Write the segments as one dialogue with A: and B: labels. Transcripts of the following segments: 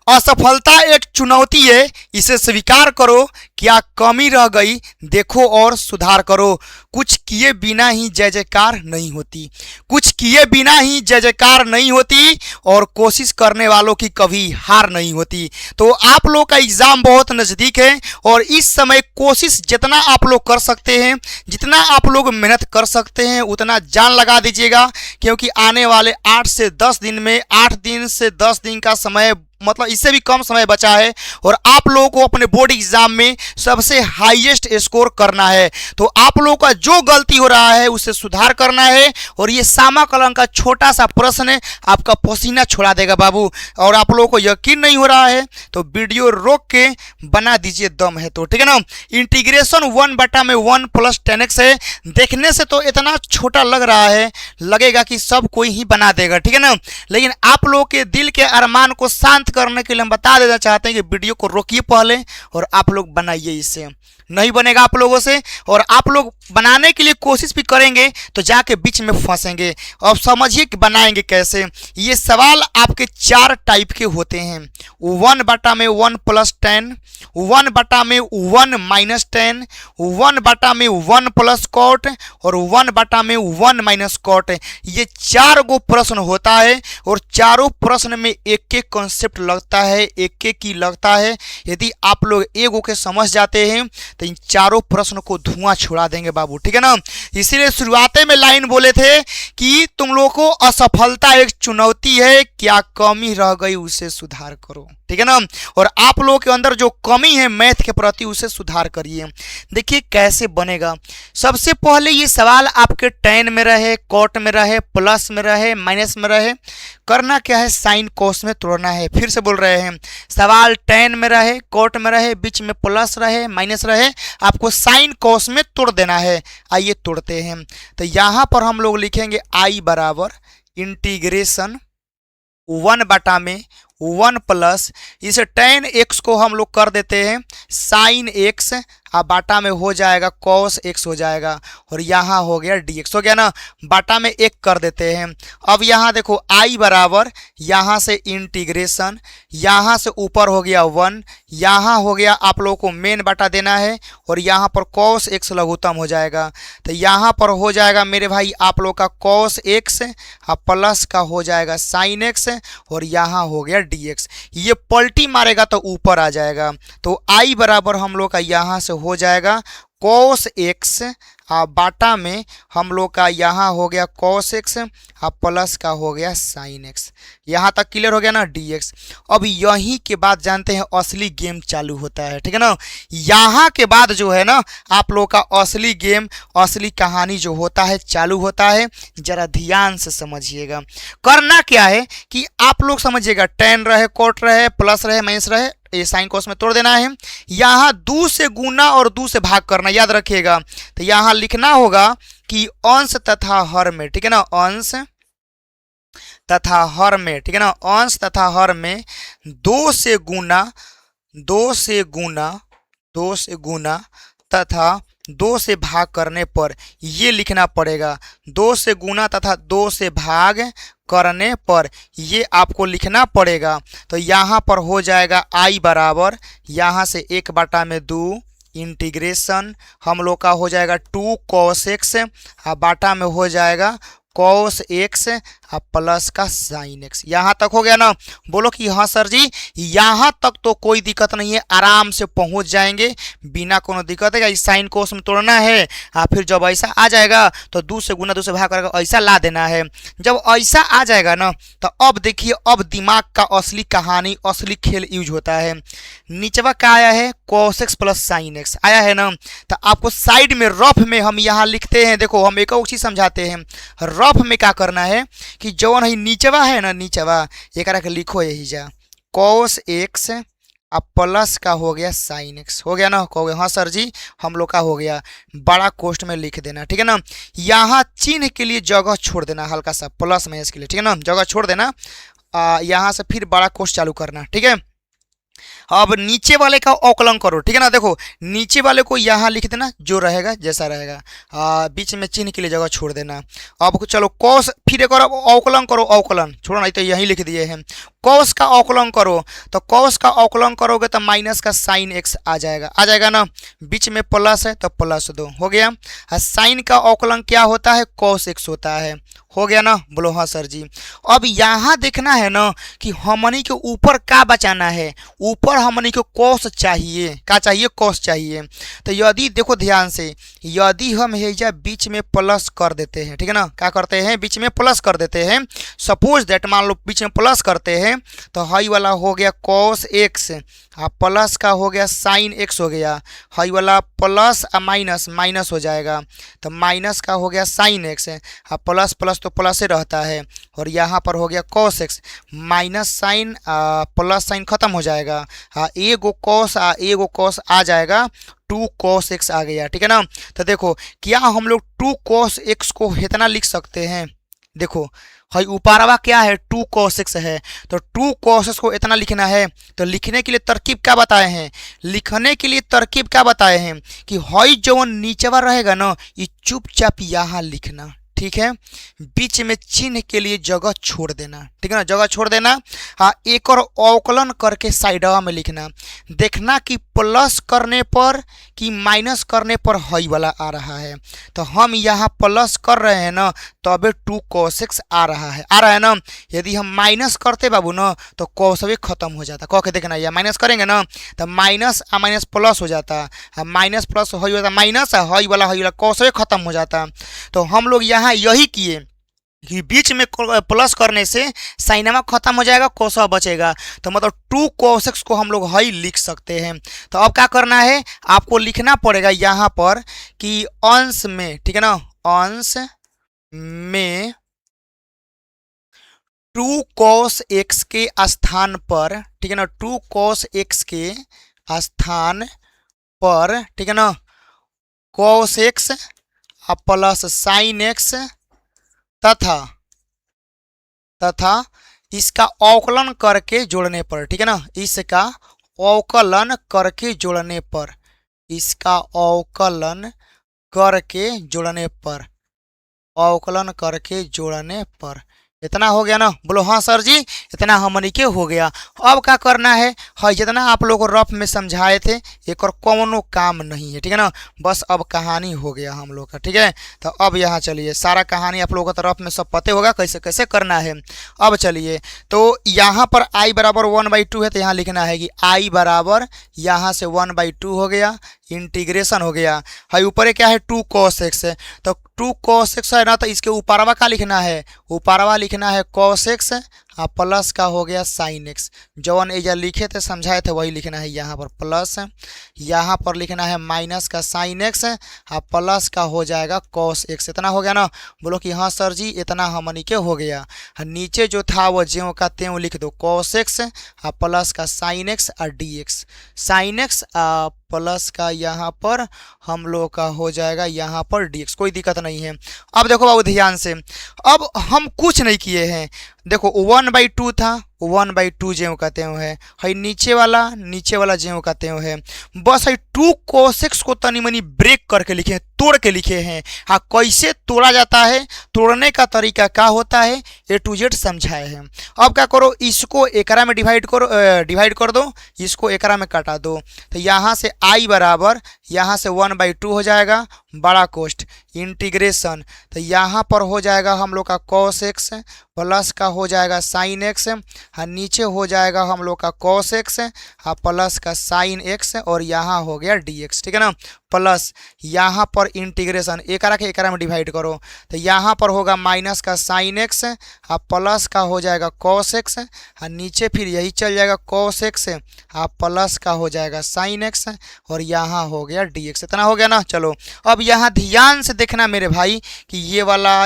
A: असफलता एक चुनौती है, इसे स्वीकार करो। क्या कमी रह गई देखो और सुधार करो। कुछ किए बिना ही जय जयकार नहीं होती, कुछ किए बिना ही जय जयकार नहीं होती, और कोशिश करने वालों की कभी हार नहीं होती। तो आप लोग का एग्जाम बहुत नज़दीक है, और इस समय कोशिश जितना आप लोग कर सकते हैं, जितना आप लोग मेहनत कर सकते हैं, उतना जान लगा दीजिएगा, क्योंकि आने वाले 8 से 10 दिन में, 8 दिन से 10 दिन का समय, मतलब इससे भी कम समय बचा है, और आप लोगों को अपने बोर्ड एग्जाम में सबसे हाईएस्ट स्कोर करना है। तो आप लोगों का जो गलती हो रहा है उसे सुधार करना है, और ये समाकलन का छोटा सा प्रश्न आपका पसीना छुड़ा देगा बाबू। और आप लोगों को यकीन नहीं हो रहा है तो वीडियो रोक के बना दीजिए, दम है तो, ठीक है ना। इंटीग्रेशन 1/1 + 10x है। देखने से तो इतना छोटा लग रहा है, लगेगा कि सब कोई ही बना देगा, ठीक है ना। लेकिन आप लोगों के दिल के अरमान को शांत करने के लिए हम बता देना चाहते हैं कि वीडियो को रोकिए पहले, और आप लोग बनाइए। इससे नहीं बनेगा आप लोगों से, और आप लोग बनाने के लिए कोशिश भी करेंगे तो जाके बीच में फंसेंगे। अब समझिए कि बनाएंगे कैसे। ये सवाल आपके 4 टाइप के होते हैं। 1/1 + 10, 1/1 - 10, 1/1 + cot, और 1/1 - cot। ये 4 गो प्रश्न होता है, और चारों प्रश्न में एक एक कॉन्सेप्ट लगता है, एक एक ही लगता है। यदि आप लोग एगो के समझ जाते हैं तो इन चारों प्रश्न को धुआं छुड़ा देंगे बाबू, ठीक है ना। इसीलिए शुरुआत में लाइन बोले थे कि तुम लोगों को असफलता एक चुनौती है, क्या कमी रह गई उसे सुधार करो, ठीक है ना। और आप लोगों के अंदर जो कमी है मैथ के प्रति उसे सुधार करिए। देखिए कैसे बनेगा। सबसे पहले ये सवाल आपके 10 में रहे, कॉट में रहे, प्लस में रहे, माइनस में रहे, करना क्या है, साइन कोस में तोड़ना है। फिर से बोल रहे हैं, सवाल 10 में रहे, कॉट में रहे, बीच में प्लस रहे, माइनस रहे, आपको साइन कोस में तोड़ देना है। आइए तोड़ते हैं। तो यहाँ पर हम लोग लिखेंगे I बराबर इंटीग्रेशन 1/1 प्लस इस tan x को हम लोग कर देते हैं साइन x, अब बाटा में हो जाएगा cos x हो जाएगा, और यहाँ हो गया dx हो गया ना। बाटा में 1 कर देते हैं। अब यहाँ देखो I बराबर यहाँ से इंटीग्रेशन, यहाँ से ऊपर हो गया 1, यहाँ हो गया आप लोगों को मेन बाटा देना है, और यहाँ पर cos x लघुत्तम हो जाएगा। तो यहाँ पर हो जाएगा मेरे भाई आप लोग का cos x, प्लस का हो जाएगा sin x, और यहाँ हो गया dx। ये पलटी मारेगा तो ऊपर आ जाएगा। तो I बराबर हम लोग का यहाँ से हो जाएगा cos x, बाटा में हम लोग का यहाँ हो गया cos x, प्लस का हो गया sin x। यहाँ तक क्लियर हो गया ना dx। अब यहीं के बाद जानते हैं असली गेम चालू होता है, ठीक है ना। यहाँ के बाद जो है ना आप लोग का असली गेम, असली कहानी जो होता है चालू होता है। जरा ध्यान से समझिएगा। करना क्या है कि आप लोग समझिएगा, 10 रहे, कोट रहे, प्लस रहे, माइनस रहे, ये साइन कोस में तोड़ देना है। यहाँ 2 से गुना और 2 से भाग करना, याद रखिएगा। तो यहाँ लिखना होगा कि अंश तथा हर में, ठीक है ना, अंश तथा हर में, ठीक है ना, अंश तथा हर में 2 से गुना, 2 से गुना, 2 से गुना तथा 2 से भाग करने पर ये लिखना पड़ेगा। 2 से गुना तथा 2 से भाग करने पर ये आपको लिखना पड़ेगा। तो यहाँ पर हो जाएगा I बराबर यहाँ से 1/2 इंटीग्रेशन हम लोग का हो जाएगा 2 cos x, बाटा में हो जाएगा cos x, प्लस का sin x। यहाँ तक हो गया ना। बोलो कि हाँ सर जी, यहाँ तक तो कोई दिक्कत नहीं है, आराम से पहुँच जाएंगे बिना कोनो दिक्कत है। इस साइन कोस में तोड़ना है, फिर जब ऐसा आ जाएगा तो 2 से गुना 2 से भाग करके ऐसा ला देना है। जब ऐसा आ जाएगा ना तो अब देखिए, अब दिमाग का असली कहानी, असली खेल यूज होता है। नीचवा क्या आया है, cos x + sin x आया है ना। तो आपको साइड में रफ में हम यहाँ लिखते हैं, देखो हम एक और चीज़ समझाते हैं। रफ में क्या करना है कि जौन है नीचवा है ना, नीचवा एक लिखो यही जा cos x, प्लस का हो गया sin x हो गया ना। कहोगे हाँ सर जी हम लोग का हो गया, बड़ा कोष्ठ में लिख देना, ठीक है ना। यहाँ चिन्ह के लिए जगह छोड़ देना, हल्का सा प्लस माइनस के लिए, ठीक है ना, जगह छोड़ देना। यहाँ से फिर बड़ा कोष्ठ चालू करना, ठीक है। अब नीचे वाले का अवकलन करो, ठीक है ना। देखो नीचे वाले को यहाँ लिख देना, जो रहेगा जैसा रहेगा, बीच में चिन्ह के लिए जगह छोड़ देना। अब चलो cos, फिर एक और अवकलन करो, अवकलन छोड़ो नहीं तो यहीं लिख दिए हैं कॉस का अवकलन करो, तो कॉस का अवकलन करोगे तो माइनस का साइन एक्स आ जाएगा ना, बीच में प्लस है तो प्लस 2 हो गया। साइन का अवकलन क्या होता है, कॉस एक्स होता है, हो गया ना, बोलो हाँ सर जी। अब यहाँ देखना है ना कि हमनी के ऊपर क्या बचाना है, ऊपर हमनी को कॉस चाहिए, क्या चाहिए, कॉस चाहिए। तो यदि देखो ध्यान से, यदि हम हेजा बीच में प्लस कर देते हैं, ठीक है ना, क्या करते हैं, बीच में प्लस कर देते हैं, सपोज दैट मान लो बीच में प्लस करते हैं, तो हाई वाला हो गया कॉस एक्स, प्लस का हो गया साइन एक्स हो गया, हाई वाला प्लस माइनस माइनस हो जाएगा, तो माइनस का हो गया साइन एक्स, प्लस प्लस तो प्लस ही रहता है, और यहाँ पर हो गया cos x, minus sine plus sine खत्म हो जाएगा, एगो कॉस आ जाएगा, 2 cos x आ गया, ठीक है ना। तो देखो क्या हम लोग 2 cos x को इतना लिख सकते हैं, देखो भाई ऊपरवा क्या है, 2 cos x है, तो 2 cos x को इतना लिखना है, तो लिखने के लिए तरकीब क्या बताए हैं, लिखने के लिए तरकीब क्या बताए हैं कि हई जो नीचेवा रहेगा ना, ये चुपचाप यहाँ लिखना, ठीक है, बीच में चिन्ह के लिए जगह छोड़ देना, ठीक है ना, जगह छोड़ देना। एक और अवकलन करके साइडवा में लिखना, देखना कि प्लस करने पर कि माइनस करने पर हई वाला आ रहा है, तो हम यहाँ प्लस कर रहे हैं ना, तबे 2 cos x आ रहा है ना। यदि हम माइनस करते बाबू ना, तो cos भी खत्म हो जाता, कह के देखना, या माइनस करेंगे ना तो माइनस माइनस प्लस हो जाता, माइनस प्लस हई वाला माइनस, हई वाला cos भी खत्म हो जाता। तो हम लोग यहाँ यही किए कि बीच में प्लस करने से साइनमा खत्म हो जाएगा, कोसा बचेगा, तो मतलब 2 cos x को हम लोग हई लिख सकते हैं। तो अब क्या करना है, आपको लिखना पड़ेगा यहाँ पर कि अंश में, ठीक है ना, अंश में 2 cos x के स्थान पर, ठीक है ना, 2 cos x के स्थान पर, ठीक है ना, cos x plus sine x तथा इसका अवकलन करके जोड़ने पर, ठीक है ना, इसका अवकलन करके जोड़ने पर, इसका अवकलन करके जोड़ने पर, अवकलन करके जोड़ने पर, इतना हो गया ना, बोलो हाँ सर जी, इतना हमनी के हो गया। अब क्या करना है, जितना आप लोग को रफ में समझाए थे, एक और कोनो काम नहीं है, ठीक है ना, बस अब कहानी हो गया हम लोग का, ठीक है। तो अब यहाँ चलिए, सारा कहानी आप लोगों को तो रफ में सब पते होगा कैसे कैसे करना है। अब चलिए, तो यहाँ पर i बराबर 1/2 है, तो यहाँ लिखना है कि i बराबर यहाँ से 1/2 हो गया, इंटीग्रेशन हो गया, है ऊपर क्या है 2 cos x है, तो 2 cos x है ना, तो इसके ऊपरवा का लिखना है, ऊपरवा लिखना है cos x, प्लस का हो गया साइन एक्स, जवन एजा लिखे थे समझाए थे वही लिखना है यहाँ पर प्लस, यहाँ पर लिखना है माइनस का साइन एक्स, प्लस का हो जाएगा cos x, इतना हो गया ना, बोलो कि हाँ सर जी इतना हमनी के हो गया। नीचे जो था वो ज्यों का त्यों लिख दो, cos x प्लस का साइन एक्स और dx, साइन एक्स प्लस का यहाँ पर हम लोग का हो जाएगा यहाँ पर dx, कोई दिक्कत नहीं है। अब देखो बाबू ध्यान से, अब हम कुछ नहीं किए हैं, देखो 1/2 था, 1/2 ज्यों का त्यों है, नीचे वाला ज्यों का त्यों है, बस है 2 cos x को तनी मनी ब्रेक करके लिखे हैं, तोड़ के लिखे हैं। हाँ कैसे तोड़ा जाता है, तोड़ने का तरीका क्या होता है, A to Z समझाए हैं। अब क्या करो, इसको एकरा में डिवाइड कर दो, इसको एकरा में काटा दो, तो यहाँ से i बराबर यहाँ से 1/2 हो जाएगा, बड़ा कोष्ट इंटीग्रेशन, तो यहाँ पर हो जाएगा हम लोग का cos x प्लस का हो जाएगा साइन एक्स, नीचे हो जाएगा हम लोग का cos x प्लस का साइन x, और यहाँ हो गया dx, ठीक है ना, प्लस यहाँ पर इंटीग्रेशन एकरा के एकरा में डिवाइड करो, तो यहाँ पर होगा माइनस का साइन एक्स प्लस का हो जाएगा cos x, नीचे फिर यही चल जाएगा cos x प्लस का हो जाएगा साइन x, और यहाँ हो गया dx, इतना हो गया ना। चलो अब यहाँ ध्यान से देखना मेरे भाई कि ये वाला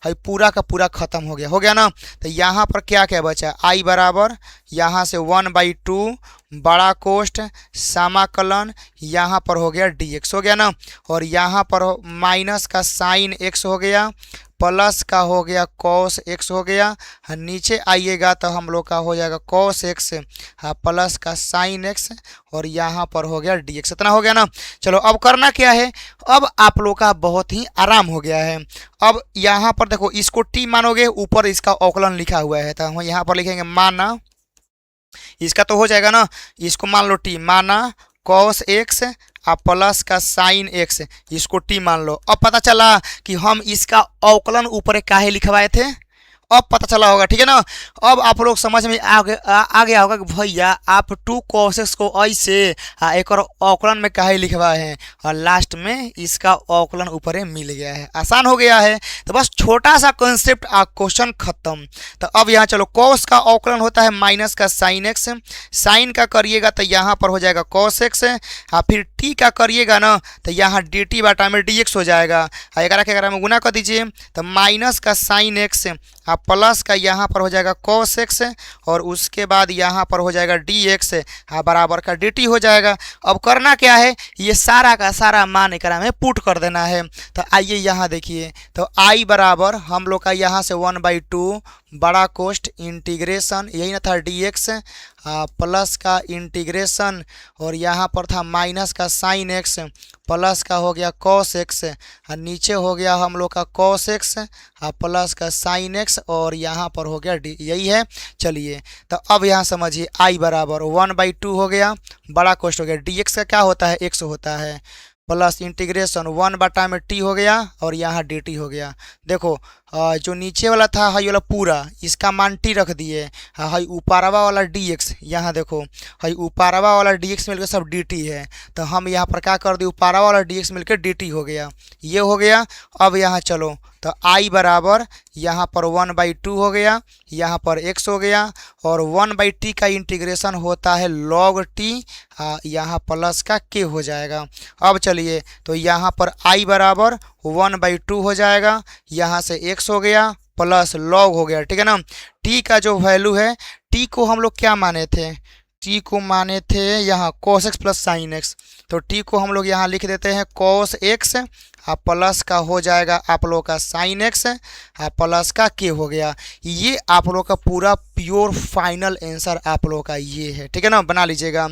A: है पूरा का पूरा खत्म हो गया ना। तो यहाँ पर क्या क्या बचा, i बराबर यहाँ से 1/2 बड़ा कोष्ट समाकलन, यहाँ पर हो गया dx हो गया ना, और यहाँ पर माइनस का साइन x हो गया प्लस का हो गया कॉस एक्स हो गया, नीचे आइएगा तो हम लोग का हो जाएगा कॉस एक्स प्लस का साइन एक्स, और यहाँ पर हो गया डी एक्स। इतना हो गया ना। चलो अब करना क्या है, अब आप लोग का बहुत ही आराम हो गया है। अब यहाँ पर देखो इसको टी मानोगे, ऊपर इसका अवकलन लिखा हुआ है, तो हम यहाँ पर लिखेंगे माना, इसका तो हो जाएगा ना, इसको मान लो टी, माना कॉस एक्स प्लस का साइन एक्स, इसको टी मान लो। अब पता चला कि हम इसका अवकलन ऊपर काहे लिखवाए थे, अब पता चला होगा, ठीक है ना। अब आप लोग समझ में आ गया होगा कि भैया आप 2 cos x को ऐसे एक और अवकलन में काहे लिखवाए हैं, और लास्ट में इसका अवकलन ऊपर मिल गया है, आसान हो गया है। तो बस छोटा सा कॉन्सेप्ट क्वेश्चन खत्म। तो अब यहाँ चलो, cos का अवकलन होता है माइनस का साइन एक्स, साइन का करिएगा तो यहाँ पर हो जाएगा cos x, फिर t का करिएगा ना तो यहाँ dt बाटा में dx हो जाएगा, 11 के 11 में गुना कर दीजिए तो माइनस का साइन एक्स प्लस का यहाँ पर हो जाएगा cos x, और उसके बाद यहाँ पर हो जाएगा dx बराबर का dt हो जाएगा। अब करना क्या है, ये सारा का सारा मान एकरा में पुट कर देना है। तो आइए यहाँ देखिए, तो i बराबर हम लोग का यहाँ से 1/2 बड़ा कोष्ट इंटीग्रेशन, यही ना था dx प्लस का इंटीग्रेशन, और यहाँ पर था माइनस का साइन एक्स प्लस का हो गया cos x, नीचे हो गया हम लोग का cos x प्लस का साइन x, और यहाँ पर हो गया d, यही है। चलिए तो अब यहाँ समझिए, i बराबर 1/2 हो गया, बड़ा कोष्ट हो गया, dx का क्या होता है, x होता है, प्लस इंटीग्रेशन 1 बटा में t हो गया, और यहाँ dt हो गया। देखो जो नीचे वाला था हाई वाला पूरा, इसका मान t रख दिए, हाई ऊपरवा वाला dx, यहाँ देखो हाई ऊपरवा वाला dx मिलकर सब dt है, तो हम यहाँ पर क्या कर दिए, ऊपरवा वाला dx मिलकर dt हो गया, ये हो गया। अब यहाँ चलो तो i बराबर यहाँ पर 1/2 हो गया, यहाँ पर x हो गया, और 1/t का इंटीग्रेशन होता है log t, यहाँ प्लस का k हो जाएगा। अब चलिए तो यहाँ पर i बराबर 1/2 हो जाएगा, यहाँ से x हो गया प्लस log हो गया, ठीक है ना। t का जो वैल्यू है, t को हम लोग क्या माने थे, t को माने थे यहाँ cos x plus sign x, तो t को हम लोग यहाँ लिख देते हैं cos x प्लस का हो जाएगा आप लोग का साइन एक्स प्लस का के हो गया। ये आप लोग का पूरा प्योर फाइनल आंसर आप लोग का ये है, ठीक है ना, बना लीजिएगा।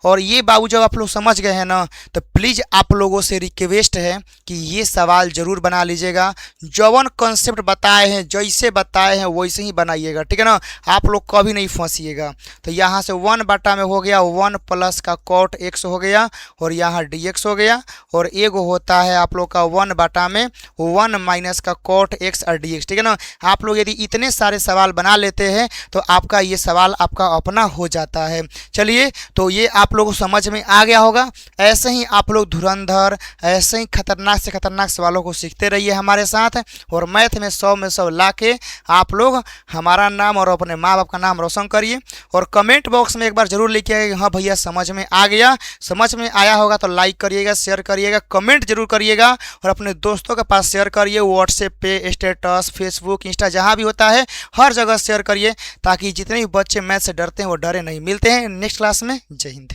A: और ये बाबू जब आप लोग समझ गए हैं ना, तो प्लीज़ आप लोगों से रिक्वेस्ट है कि ये सवाल ज़रूर बना लीजिएगा, जवन कॉन्सेप्ट बताए हैं जैसे बताए हैं वैसे ही बनाइएगा, ठीक है ना, आप लोग कभी नहीं फंसिएगा। तो यहाँ से 1 बटा में हो गया 1 प्लस का cot x हो गया, और यहाँ dx हो गया, और एगो होता है आप लोग का 1 बटा में 1 माइनस का cot x और dx, ठीक है ना। आप लोग यदि इतने सारे सवाल बना लेते हैं तो आपका ये सवाल आपका अपना हो जाता है। चलिए तो ये आप लोगों को समझ में आ गया होगा। ऐसे ही आप लोग धुरंधर, ऐसे ही खतरनाक से खतरनाक सवालों को सीखते रहिए हमारे साथ, और मैथ में 100 में 100 ला के आप लोग हमारा नाम और अपने माँ बाप का नाम रोशन करिए। और कमेंट बॉक्स में एक बार जरूर लिखिएगा कि हाँ भैया समझ में आ गया। समझ में आया होगा तो लाइक करिएगा, शेयर करिएगा, कमेंट जरूर करिएगा, और अपने दोस्तों के पास शेयर करिए, व्हाट्सएप पे, स्टेटस, फेसबुक, इंस्टा जहाँ भी होता है हर जगह शेयर करिए, ताकि जितने भी बच्चे मैथ से डरते हैं वो डरे नहीं। मिलते हैं नेक्स्ट क्लास में। जय हिंद।